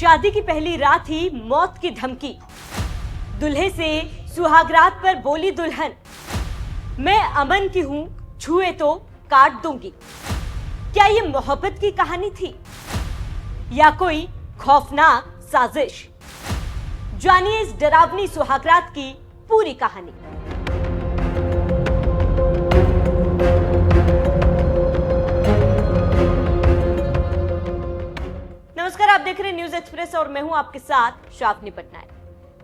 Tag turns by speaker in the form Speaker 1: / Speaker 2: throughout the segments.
Speaker 1: शादी की पहली रात ही मौत की धमकी। दूल्हे से सुहागरात पर बोली दुल्हन, मैं अमन की हूं, छुए तो काट दूंगी। क्या ये मोहब्बत की कहानी थी या कोई खौफनाक साजिश? जानिए इस डरावनी सुहागरात की पूरी कहानी। नमस्कार, आप देख रहे हैं न्यूज एक्सप्रेस और मैं हूं आपके साथ शाफनी पटनायक।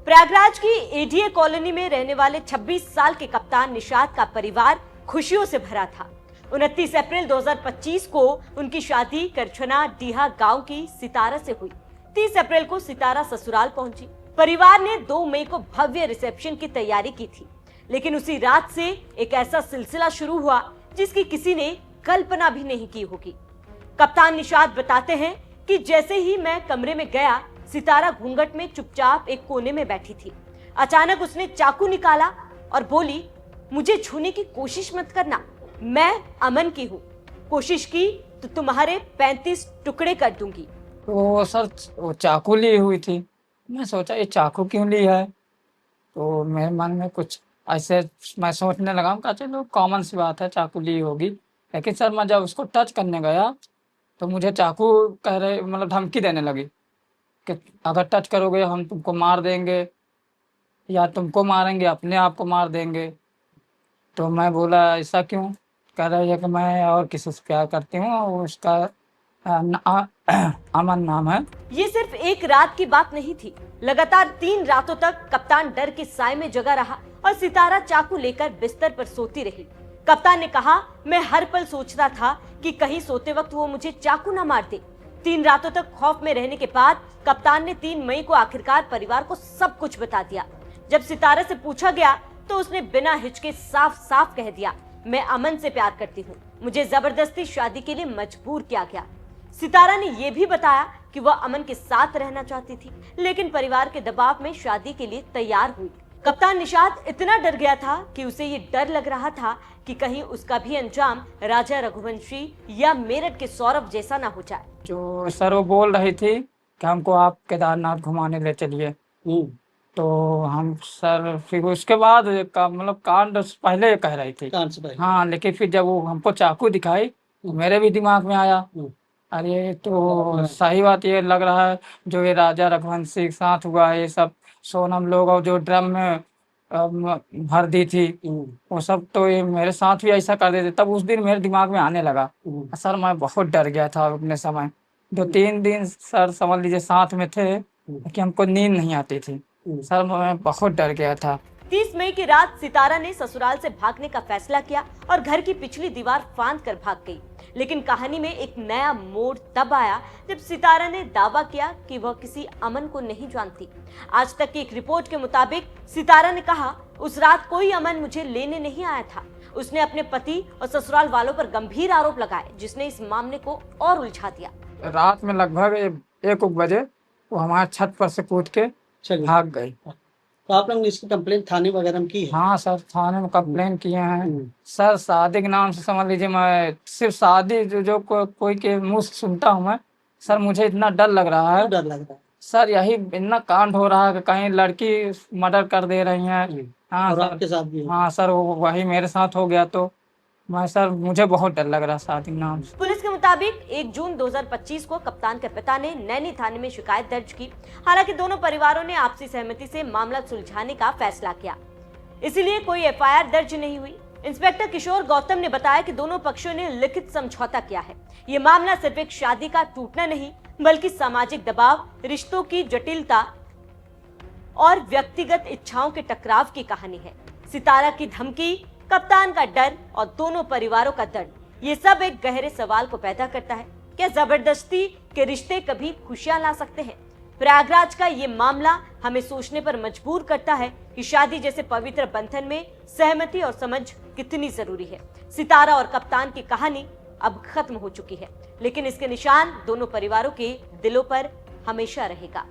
Speaker 1: प्रयागराज की एडीए कॉलोनी में रहने वाले 26 साल के कप्तान निषाद का परिवार खुशियों से भरा था। 29 अप्रैल 2025 को उनकी शादी करछना डीहा गांव की सितारा से हुई। 30 अप्रैल को सितारा ससुराल पहुंची। परिवार ने 2 मई को भव्य रिसेप्शन की तैयारी की थी, लेकिन उसी रात से एक ऐसा सिलसिला शुरू हुआ जिसकी किसी ने कल्पना भी नहीं की होगी। कप्तान निषाद बताते हैं कि जैसे ही मैं कमरे में गया, सितारा घूंघट में चुपचाप एक कोने में बैठी थी। अचानक उसने चाकू निकाला और बोली, मुझे छूने की कोशिश मत करना, मैं अमन की हूँ। कोशिश की तो तुम्हारे 35 टुकड़े कर दूंगी।
Speaker 2: तो सर वो चाकू ली हुई थी। मैं सोचा ये चाकू क्यों ली है, तो मेरे मन में कुछ ऐसे मैं सोचने लगा कि चलो कॉमन सी बात है, चाकू ली होगी। लेकिन सर मैं जब उसको टच करने गया तो मुझे चाकू कह रहे मतलब धमकी देने लगी कि अगर टच करोगे हम तुमको मार देंगे या तुमको मारेंगे, अपने आप को मार देंगे। तो मैं बोला ऐसा क्यों? कह रही है कि मैं और किसी से प्यार करती हूँ, उसका अमन नाम है।
Speaker 1: ये सिर्फ एक रात की बात नहीं थी। लगातार 3 रातों तक कप्तान डर के साए में जगा रहा और सितारा चाकू लेकर बिस्तर पर सोती रही। कप्तान ने कहा, मैं हर पल सोचता था कि कहीं सोते वक्त वो मुझे चाकू न मार दे। 3 रातों तक खौफ में रहने के बाद कप्तान ने 3 मई को आखिरकार परिवार को सब कुछ बता दिया। जब सितारा से पूछा गया तो उसने बिना हिचके साफ साफ कह दिया, मैं अमन से प्यार करती हूँ, मुझे जबरदस्ती शादी के लिए मजबूर किया गया। सितारा ने यह भी बताया कि वह अमन के साथ रहना चाहती थी, लेकिन परिवार के दबाव में शादी के लिए तैयार हुई। कप्तान निषाद इतना डर गया था कि उसे ये डर लग रहा था कि कहीं उसका भी अंजाम राजा रघुवंशी या मेरठ के सौरभ जैसा ना हो जाए।
Speaker 2: जो सर वो बोल रही थी कि हमको आप केदारनाथ घुमाने ले चलिए, तो हम सर फिर उसके बाद का मतलब कांड पहले कह रही थी। हाँ, लेकिन फिर जब वो हमको चाकू दिखाई तो मेरे भी दिमाग में आया, अरे तो सही बात ये लग रहा है जो ये राजा रघुवंशी के साथ हुआ है, ये सब सोनम लोग और जो ड्रम में भर दी थी वो सब, तो ये मेरे साथ भी ऐसा कर देते। तब उस दिन मेरे दिमाग में आने लगा। सर मैं बहुत डर गया था अपने समय। 2-3 दिन सर समझ लीजिए साथ में थे कि हमको नींद नहीं आती थी। सर मैं बहुत डर गया था।
Speaker 1: 30 मई की रात सितारा ने ससुराल से भागने का फैसला किया और घर की पिछली दीवार फांद कर भाग गई। लेकिन कहानी में एक नया मोड़ तब आया जब सितारा ने दावा किया कि वह किसी अमन को नहीं जानती। आज तक की एक रिपोर्ट के मुताबिक सितारा ने कहा, उस रात कोई अमन मुझे लेने नहीं आया था। उसने अपने पति और ससुराल वालों पर गंभीर आरोप लगाए, जिसने इस मामले को और उलझा दिया।
Speaker 2: रात में लगभग 1 बजे वो हमारे छत पर से कूद के भाग गई।
Speaker 3: तो आप लोग इसकी कंप्लेंट थाने वगैरह में की है?
Speaker 2: हाँ सर, थाने में कंप्लेन किए हैं। सर शादी के नाम से समझ लीजिए मैं सिर्फ शादी जो कोई के मुंह से सुनता हूँ मैं, सर मुझे इतना डर लग रहा है।
Speaker 3: डर लग रहा है
Speaker 2: सर, यही इतना कांड हो रहा है कि कहीं लड़की मर्डर कर दे रही है। हाँ
Speaker 3: और
Speaker 2: सर,
Speaker 3: आपके साथ भी?
Speaker 2: हाँ सर, वही मेरे साथ हो गया तो मैं सर मुझे बहुत डर लग रहा शादी के नाम से।
Speaker 1: पुलिस के मुताबिक 1 जून 2025 को कप्तान के पिता ने नैनी थाने में शिकायत दर्ज की। हालांकि दोनों परिवारों ने आपसी सहमति से मामला सुलझाने का फैसला किया, इसीलिए कोई एफआईआर दर्ज नहीं हुई। इंस्पेक्टर किशोर गौतम ने बताया कि दोनों पक्षों ने लिखित समझौता किया है। ये मामला सिर्फ एक शादी का टूटना नहीं, बल्कि सामाजिक दबाव, रिश्तों की जटिलता और व्यक्तिगत इच्छाओं के टकराव की कहानी है। सितारा की धमकी, कप्तान का डर और दोनों परिवारों का दर्द, ये सब एक गहरे सवाल को पैदा करता है। क्या जबरदस्ती के रिश्ते कभी खुशियां ला सकते हैं? प्रयागराज का ये मामला हमें सोचने पर मजबूर करता है कि शादी जैसे पवित्र बंधन में सहमति और समझ कितनी जरूरी है। सितारा और कप्तान की कहानी अब खत्म हो चुकी है, लेकिन इसके निशान दोनों परिवारों के दिलों पर हमेशा रहेगा।